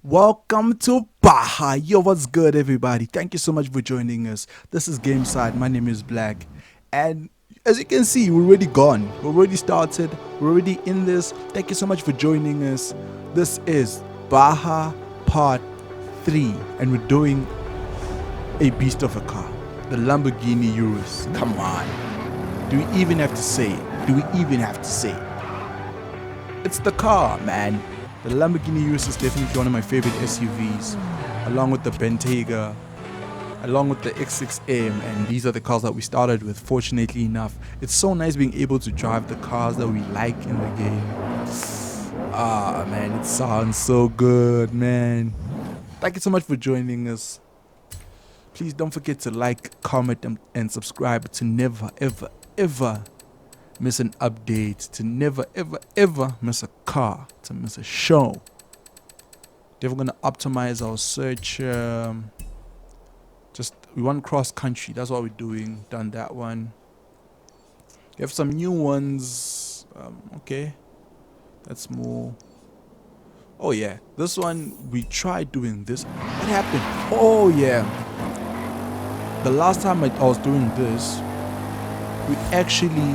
Welcome to Baja. Yo, what's good, everybody? Thank you so much for joining us. This is Gameside. My name is Black, and as you can see, we're already gone. We're already started. We're already in this. Thank you so much for joining us. This is Baja Part 3, and we're doing a beast of a car, the Lamborghini Urus. Come on. Do we even have to say it? Do we even have to say it? It's the car, man. The Lamborghini Urus is definitely one of my favorite SUVs, along with the Bentegya, along with the X6 M, and these are the cars that we started with. Fortunately enough, it's so nice being able to drive the cars that we like in the game. Ah, man, it sounds so good, man. Thank you so much for joining us. Please don't forget to like, comment, and subscribe to never, ever, ever miss an update, to never ever ever miss a car, to miss a show. We're gonna optimize our search. We want cross country, that's what we're doing. Done that one. We have some new ones. Okay, that's more. Oh yeah, this one we tried doing this. What happened? Oh yeah, the last time I was doing this, we actually,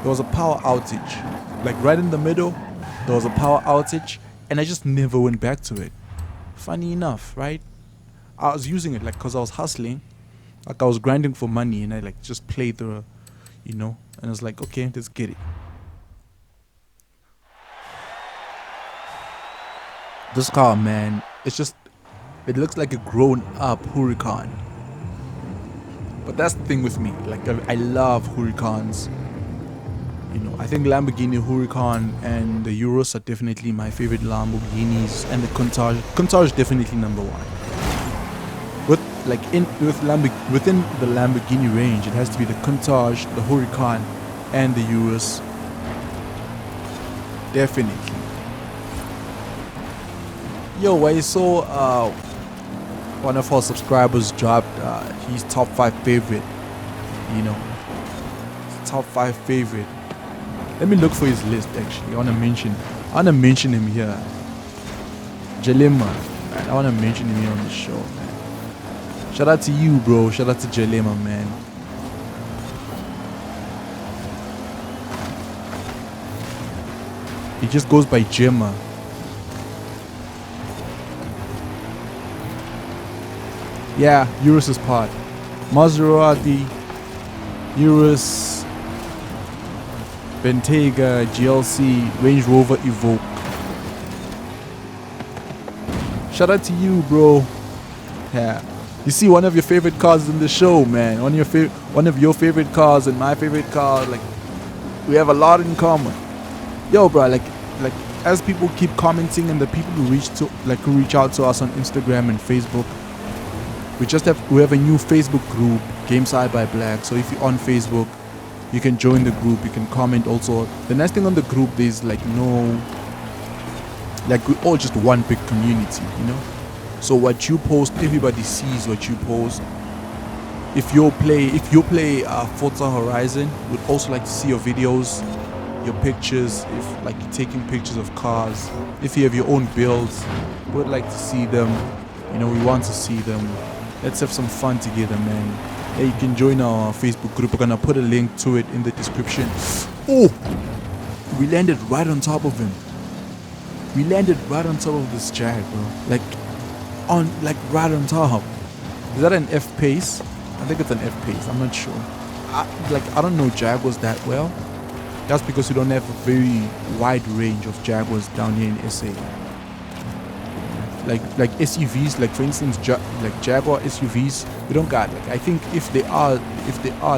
there was a power outage, like right in the middle. There was a power outage, and I just never went back to it. Funny enough, right? I was using it like because I was hustling, like I was grinding for money, and I like just played the, and I was like, okay, let's get it. This car, man, it looks like a grown-up Huracan. But that's the thing with me, like I love Huracans. I think Lamborghini Huracan and the Urus are definitely my favorite Lamborghinis, and the Countach is definitely number one. Within the Lamborghini range, it has to be the Countach, the Huracan, and the Urus. Definitely. Yo, I saw one of our subscribers dropped his top 5 favorite. Top 5 favorite. Let me look for his list. Actually, I wanna mention him here. Jalema, man, I wanna mention him here on the show, man. Shout out to you, bro. Shout out to Jalema, man. He just goes by Gemma. Yeah, Urus is part. Maserati, Urus, Bentegya, GLC, Range Rover Evoque. Shout out to you, bro. Yeah, you see one of your favorite cars in the show, man. One of your favorite cars and my favorite car. Like, we have a lot in common. Yo, bro. Like as people keep commenting, and the people who reach out to us on Instagram and Facebook, we have a new Facebook group, Gameside by Black. So if you're on Facebook, you can join the group, you can comment also. The nice thing on the group, there's we're all just one big community, So what you post, everybody sees what you post. If you play Forza Horizon, we'd also like to see your videos, your pictures, if like you're taking pictures of cars. If you have your own builds, we'd like to see them. We want to see them. Let's have some fun together, man. Yeah, you can join our Facebook group. We're gonna put a link to it in the description. Oh, we landed right on top of him. We landed right on top of this Jag, bro. Like right on top. Is that an F pace? I think it's an F pace. I'm not sure. I don't know Jaguars that well. That's because we don't have a very wide range of Jaguars down here in SA. Like SUVs, like for instance, Jaguar SUVs, we don't got. Like, I think if they are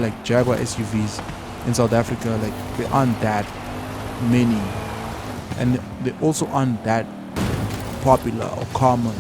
like Jaguar SUVs in South Africa, like they aren't that many, and they also aren't that popular or common.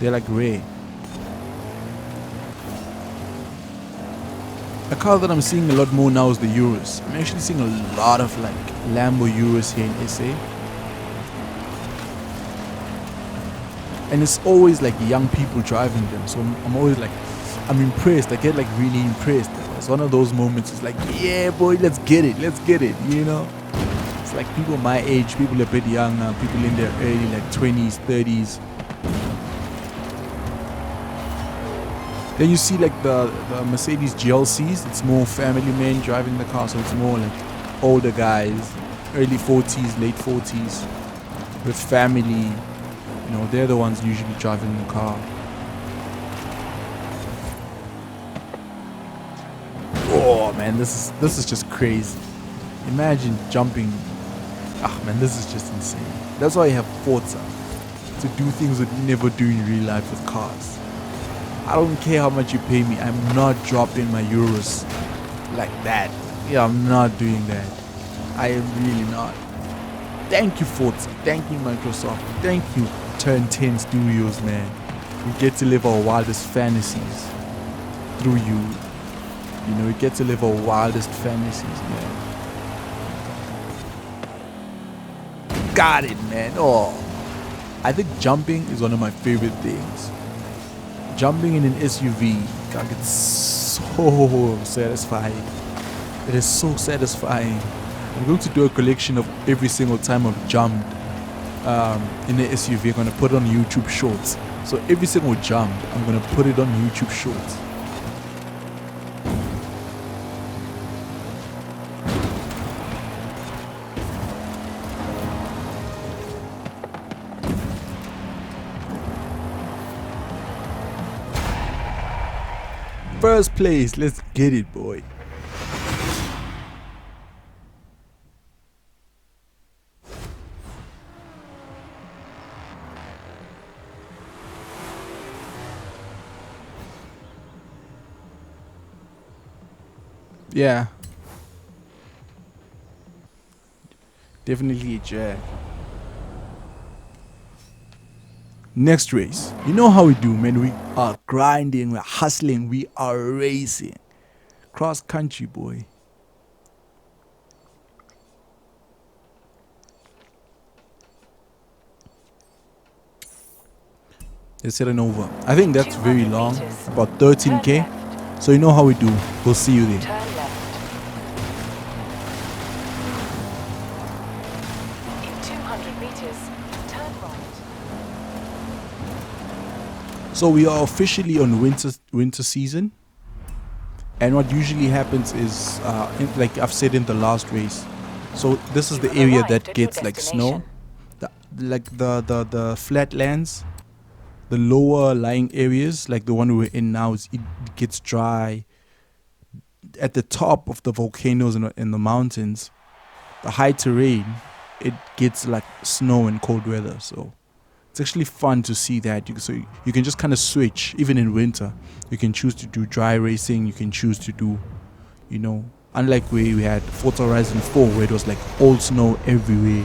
They're like rare. A car that I'm seeing a lot more now is the Urus. I'm actually seeing a lot of like Lambo Urus here in SA. And it's always like young people driving them, so I'm always like, I'm impressed. I get like really impressed. It's one of those moments. It's like, yeah, boy, let's get it. It's It's like people my age, people a bit younger, people in their early like 20s, 30s. Then you see like the Mercedes GLCs. It's more family men driving the car, so it's more like older guys, early 40s, late 40s, with family. You know, they're the ones usually driving the car. Oh man, this is just crazy. Imagine jumping. Ah man, this is just insane. That's why you have Forza, to do things that you never do in real life with cars. I don't care how much you pay me, I'm not dropping my Urus like that. Yeah, I'm not doing that. I am really not. Thank you Forza, thank you Microsoft, thank you Turn 10 Studios, man. We get to live our wildest fantasies through you. You know, we get to live our wildest fantasies, man. Got it, man. Oh, I think jumping is one of my favorite things. Jumping in an SUV, God, it's so satisfying. It is so satisfying. I'm going to do a collection of every single time I've jumped in an SUV. I'm going to put it on YouTube Shorts. So every single jump, I'm going to put it on YouTube Shorts. First place, let's get it, boy. Yeah. Definitely a Jag. Next race. You know how we do, man. We are grinding, we're hustling, we are racing. Cross country, boy. Let's head on over. I think that's very long, about 13k. So you know how we do. We'll see you there. So we are officially on winter season, and what usually happens is, like I've said in the last race, so this is the area that gets like snow, the flatlands, the lower lying areas, like the one we're in now, it gets dry. At the top of the volcanoes in the mountains, the high terrain, it gets like snow and cold weather. So it's actually fun to see that. You can just kind of switch. Even in winter, you can choose to do dry racing. You can choose to do, you know, unlike where we had Forza Horizon 4, where it was like all snow everywhere.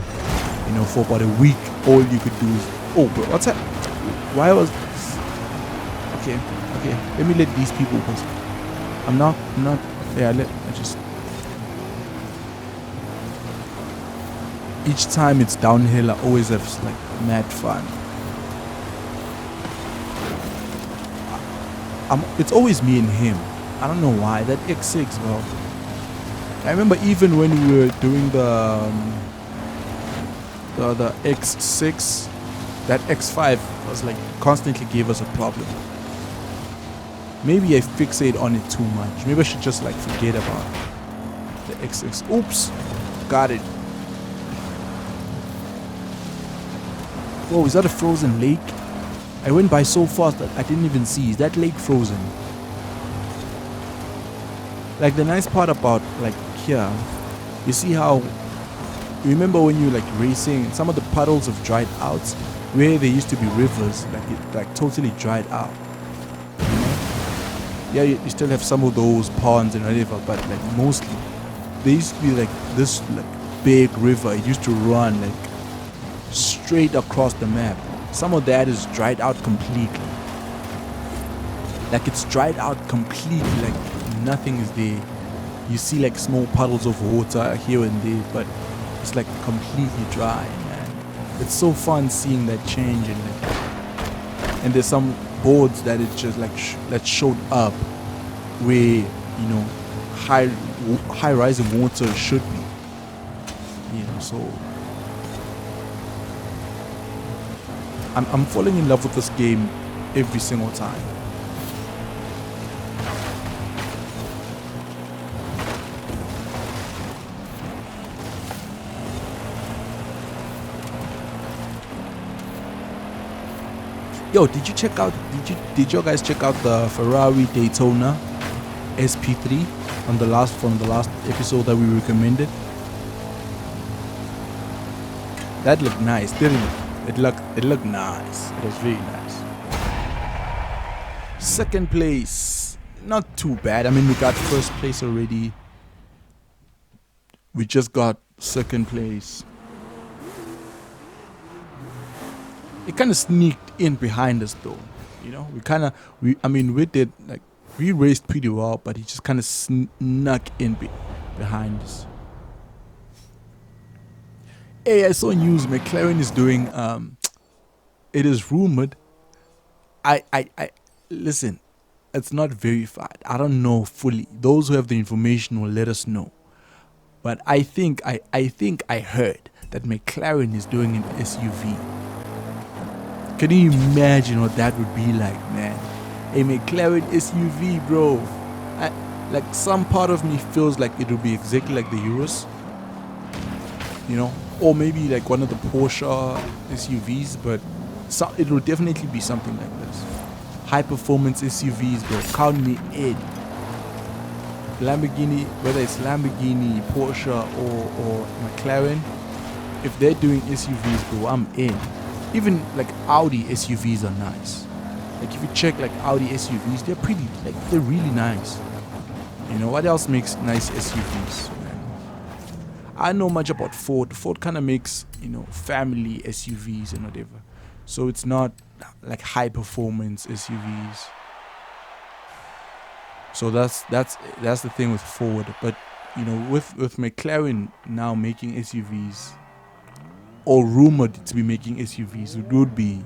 You know, for about a week, all you could do is, oh, bro, what's that? Why was? Okay. Let me let these people go. I'm not. Yeah, I just. Each time it's downhill, I always have like mad fun. It's always me and him. I don't know why. That X6, bro. I remember even when we were doing the X6, that X5 was like constantly gave us a problem. Maybe I fixate on it too much. Maybe I should just like forget about the X6. Oops, got it. Whoa, is that a frozen lake? I went by so fast that I didn't even see. Is that lake frozen? Like the nice part about like here, you see how, you remember when you like racing, some of the puddles have dried out, where there used to be rivers, like it like totally dried out. Yeah, you still have some of those ponds and whatever, but like mostly, there used to be like this like big river. It used to run like straight across the map. Some of that is dried out completely. Like it's dried out completely, like nothing is there. You see like small puddles of water here and there, but it's like completely dry, man. It's so fun seeing that change, and there's some boards that it just like that showed up where, you know, high rising water should be, you know. So I'm falling in love with this game every single time. Yo, did you guys check out the Ferrari Daytona SP3 from the last episode that we recommended? That looked nice, didn't it? It looked nice. It was very nice. Second place, not too bad. I mean, we got first place already. We just got second place. It kind of sneaked in behind us though, you know. We raced pretty well, but he just kind of snuck in behind us. Hey, I saw news McLaren is doing. It is rumored. I listen. It's not verified. I don't know fully. Those who have the information will let us know. But I think I heard that McLaren is doing an SUV. Can you imagine what that would be like, man? A McLaren SUV, bro. Like some part of me feels like it would be exactly like the Urus, you know, or maybe like one of the Porsche SUVs, but it will definitely be something like this. High performance SUVs, bro. Count me in. Lamborghini, whether it's Lamborghini, Porsche, or McLaren, if they're doing SUVs, bro, I'm in. Even like Audi SUVs are nice. Like if you check like Audi SUVs, they're really nice. You know what else makes nice SUVs, man? I know much about Ford. Ford kind of makes, you know, family SUVs and whatever. So it's not like high performance SUVs. So that's the thing with Ford. But you know, with McLaren now making SUVs, or rumored to be making SUVs, it would be,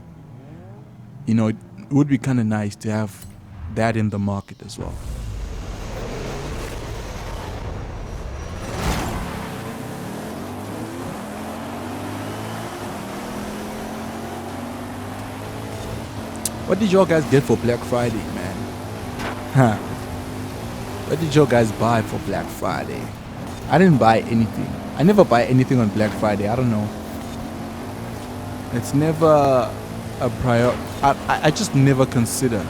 you know, it would be kind of nice to have that in the market as well. What did y'all guys get for Black Friday, man? Huh? What did y'all guys buy for Black Friday? I didn't buy anything. I never buy anything on Black Friday. I don't know. It's never a prior. I just never consider.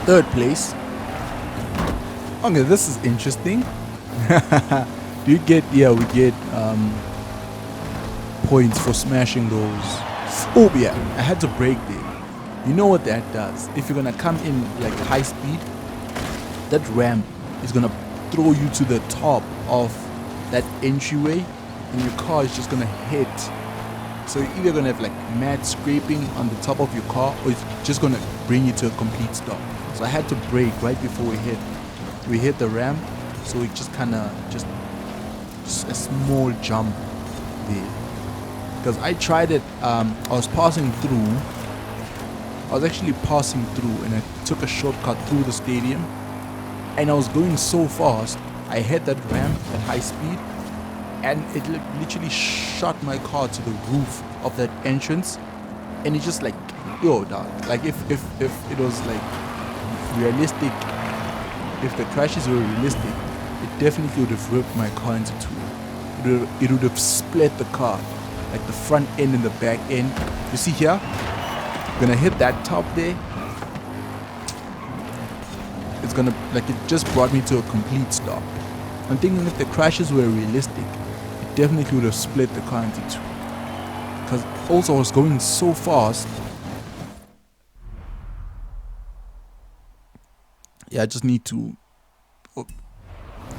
Third place. Okay, this is interesting. Do you get? Yeah, we get points for smashing those. Oh yeah, I had to brake there. You know what that does? If you're gonna come in like high speed, that ramp is gonna throw you to the top of that entryway, and your car is just gonna hit. So you're either gonna have like mad scraping on the top of your car, or it's just gonna bring you to a complete stop. So I had to brake right before we hit the ramp. So we just kind of just a small jump there. Because I tried it, I was actually passing through, and I took a shortcut through the stadium, and I was going so fast, I hit that ramp at high speed, and it literally shot my car to the roof of that entrance, and it just like, yo dog, like if it was like realistic, if the crashes were realistic, it definitely would have ripped my car into two. It would have split the car, like the front end and the back end. You see here, I'm gonna hit that top there. It's gonna, like, it just brought me to a complete stop. I'm thinking if the crashes were realistic, it definitely would have split the car into two. Because also I was going so fast. Yeah, I just need to. Oh,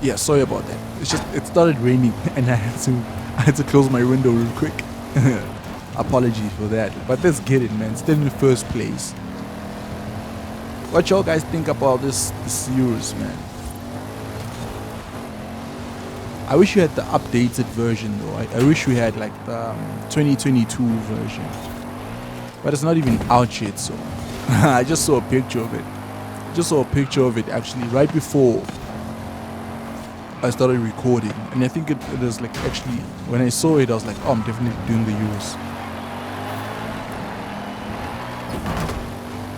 yeah, sorry about that. It's just it started raining and I had to close my window real quick. Apologies for that. But let's get it, man. Still in first place. What y'all guys think about this Urus, man? I wish you had the updated version though. I wish we had like the 2022 version. But it's not even out yet, so I just saw a picture of it. Actually right before I started recording. And I think it was like actually, when I saw it, I was like, oh, I'm definitely doing the Urus.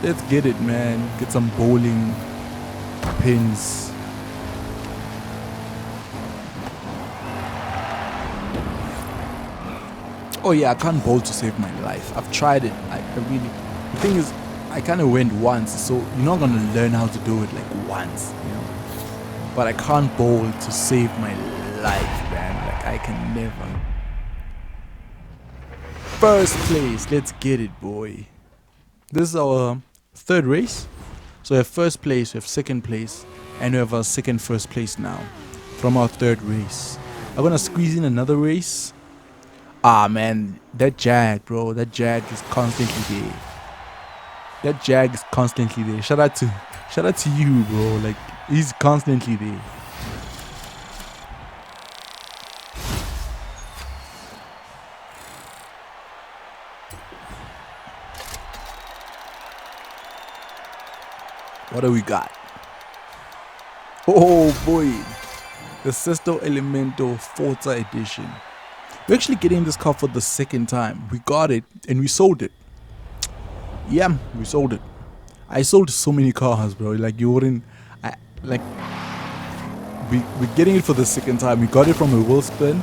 Let's get it, man. Get some bowling pins. Oh yeah, I can't bowl to save my life. I've tried it. I really. The thing is, I kind of went once, so you're not gonna learn how to do it like once, you know. But I can't bowl to save my life, man. Like I can never. First place, let's get it, boy. This is our third race. So we have first place, we have second place, and we have our second first place now from our third race. I'm gonna squeeze in another race. Ah man, that Jag, bro, that Jag is constantly there. Shout out to you, bro. Like he's constantly there. What do we got? Oh boy, the Sesto Elemento Forza Edition. We're actually getting this car for the second time. We got it and we sold it. Yeah, we sold it. I sold so many cars, bro. Like you wouldn't. We're getting it for the second time. We got it from a wheel spin.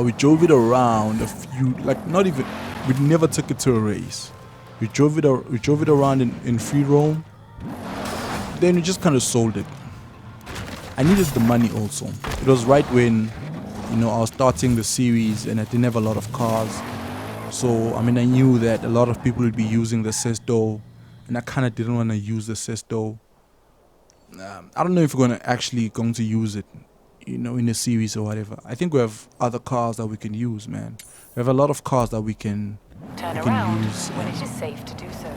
We drove it around a few. Like not even. We never took it to a race. We drove it around in free roam. Then we just kind of sold it. I needed the money also. It was right when, you know, I was starting the series and I didn't have a lot of cars. So, I mean, I knew that a lot of people would be using the Sesto, and I kind of didn't want to use the Sesto. I don't know if we're going to use it, you know, in a series or whatever. I think we have other cars that we can use, man. We have a lot of cars that we can use. When it is safe to do so.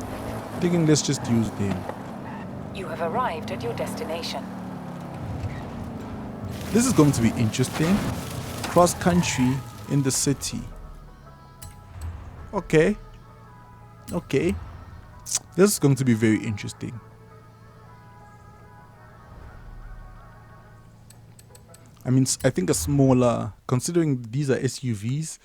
Thinking let's just use them. You have arrived at your destination. This is going to be interesting. Cross country in the city. Okay. This is going to be very interesting. I mean, I think a smaller, considering these are SUVs,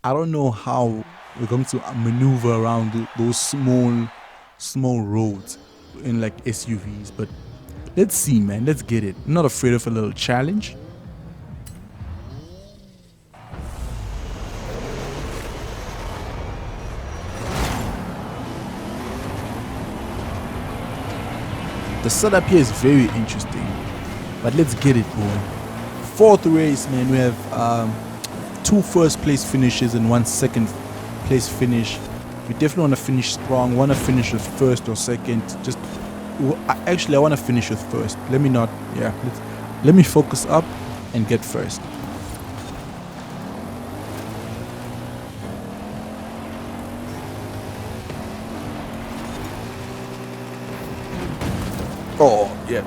I don't know how we're going to maneuver around those small roads in like SUVs, but let's see, man. Let's get it. I'm not afraid of a little challenge. The setup here is very interesting, but let's get it, boy. Fourth race, man. We have 2 first place finishes and 1 second place finish. We definitely want to finish strong. Want to finish with first or second. Actually, I want to finish with first. Let me focus up and get first. Oh, yeah.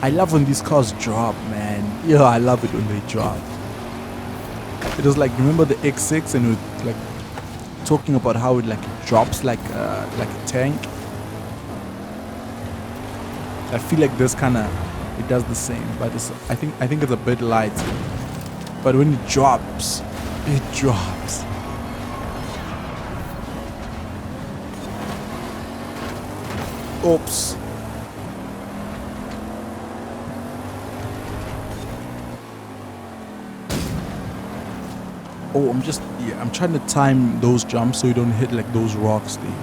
I love when these cars drop, man. Yeah, I love it when they drop. It was like, remember the X6, and we were like talking about how it like drops like a tank. I feel like this kind of, it does the same, but I think it's a bit light. But when it drops, it drops. Oops. Oh, I'm trying to time those jumps so you don't hit like those rocks there.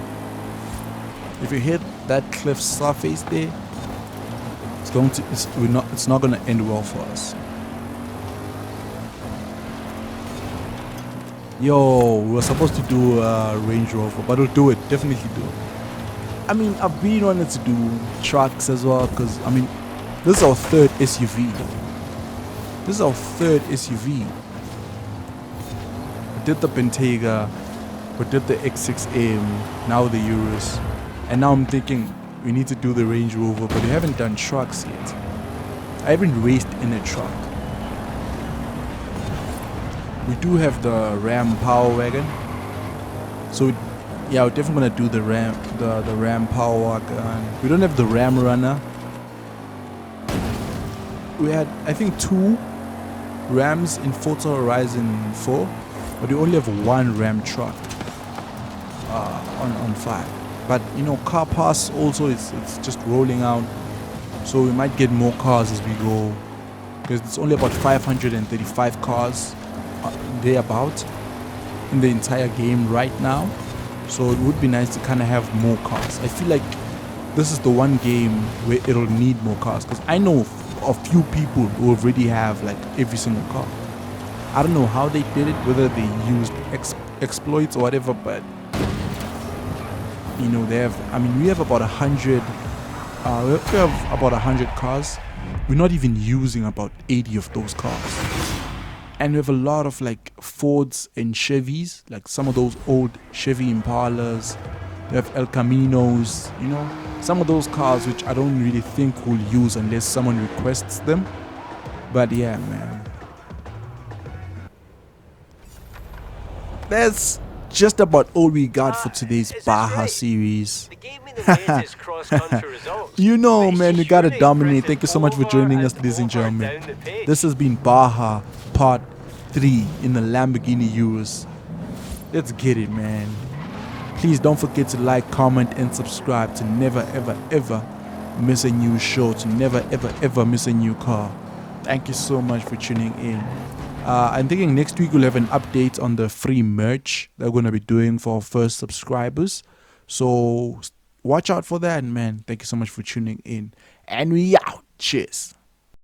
If you hit that cliff surface there, it's not gonna end well for us. Yo, we were supposed to do a Range Rover, but we'll do it, definitely do it. I mean, I've been wanting to do trucks as well, because I mean, this is our third SUV. We did the Bentegya, we did the X6 M, now the Urus, and now I'm thinking we need to do the Range Rover, but we haven't done trucks yet. I haven't raced in a truck. We do have the Ram Power Wagon. So yeah, we're definitely gonna do the Ram Power Wagon. We don't have the Ram Runner. We had, I think, 2 Rams in Forza Horizon 4, but we only have 1 Ram truck on 5. But you know, car pass also it's just rolling out, so we might get more cars as we go, because it's only about 535 cars thereabout in the entire game right now. So it would be nice to kind of have more cars. I feel like this is the one game where it'll need more cars, because I know a few people who already have like every single car. I don't know how they did it, whether they used exploits or whatever, but you know, they have, I mean, we have about 100 we have about 100 cars. We're not even using about 80 of those cars, and we have a lot of like Fords and Chevys, like some of those old Chevy Impalas. We have El Caminos, you know, some of those cars which I don't really think we'll use unless someone requests them. But yeah, man, that's just about all we got for today's Baja right? series. They gave me the latest cross-country results. You know, man, we gotta Really dominate. Thank you so much for impressive joining over us, ladies and and gentlemen. over down the pitch. This has been Baja Part 3 in the Lamborghini Urus. Let's get it, man. Please don't forget to like, comment, and subscribe to never, ever, ever miss a new show, to never, ever, ever miss a new car. Thank you so much for tuning in. I'm thinking next week we'll have an update on the free merch that we're going to be doing for our first subscribers. So watch out for that, man. Thank you so much for tuning in. And we out. Cheers.